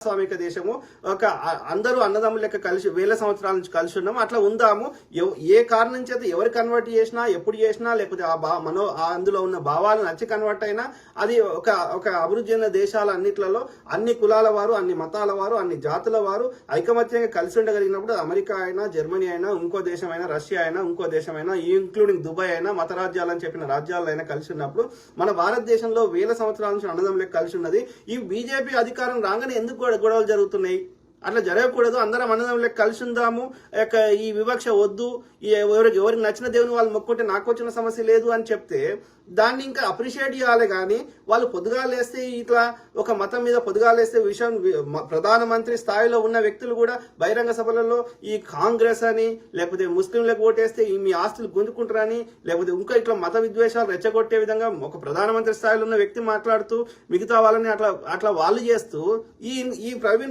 స్వామిక దేశము ఒక అందరూ అన్నదమ్ముల లెక్క కలిసి వేల సంవత్సరాల నుంచి కలిసి ఉన్నాము. అట్లా ఉందాము. ఏ కారణం చేత ఎవరు కన్వర్ట్ చేసినా ఎప్పుడు చేసినా లేకపోతే అందులో ఉన్న భావాలు నచ్చి కన్వర్ట్ అయినా అది ఒక అభివృద్ధి చెందిన దేశాల అన్నిట్లలో అన్ని కులాల వారు, అన్ని మతాల వారు, అన్ని జాతుల వారు ఐకమత్యంగా కలిసి ఉండగలిగినప్పుడు అమెరికా అయినా, జర్మనీ అయినా, ఇంకో దేశం అయినా, రష్యా అయినా, ఇంకో దేశం అయినా, ఇంక్లూడింగ్ దుబాయ్ అయినా, మత రాజ్యాలని చెప్పిన రాజ్యాలైనా కలిసి ఉన్నప్పుడు మన భారతదేశంలో వేల సంవత్సరాల నుంచి అన్నదమ్ములకు కలిసి ఉన్నది. ఈ బీజేపీ అధికారం రాగానే ఎందుకు గొడవలు జరుగుతున్నాయి? అట్లా జరగకూడదు. అందరం అన్నదమ్ములకు కలిసి ఉందాము. ఈ వివక్ష వద్దు, ఎవరికి నచ్చిన దేవుని వాళ్ళు మొక్కుంటే నాకు వచ్చిన సమస్య లేదు అని చెప్తే దాన్ని ఇంకా అప్రిషియేట్ చేయాలి. కానీ వాళ్ళు పొద్దుగాలేస్తే ఇట్లా ఒక మతం మీద పొద్దుగాలేస్తే విషయం ప్రధానమంత్రి స్థాయిలో ఉన్న వ్యక్తులు కూడా బహిరంగ సభలలో ఈ కాంగ్రెస్ అని లేకపోతే ముస్లింలకు ఓటేస్తే మీ ఆస్తులు గుంజుకుంటారని లేకపోతే ఇంకా ఇట్లా మత విద్వేషాలు రెచ్చగొట్టే విధంగా ఒక ప్రధానమంత్రి స్థాయిలో ఉన్న వ్యక్తి మాట్లాడుతూ మిగతా వాళ్ళని అట్లా వాళ్ళు చేస్తూ ఈ ప్రవీణ్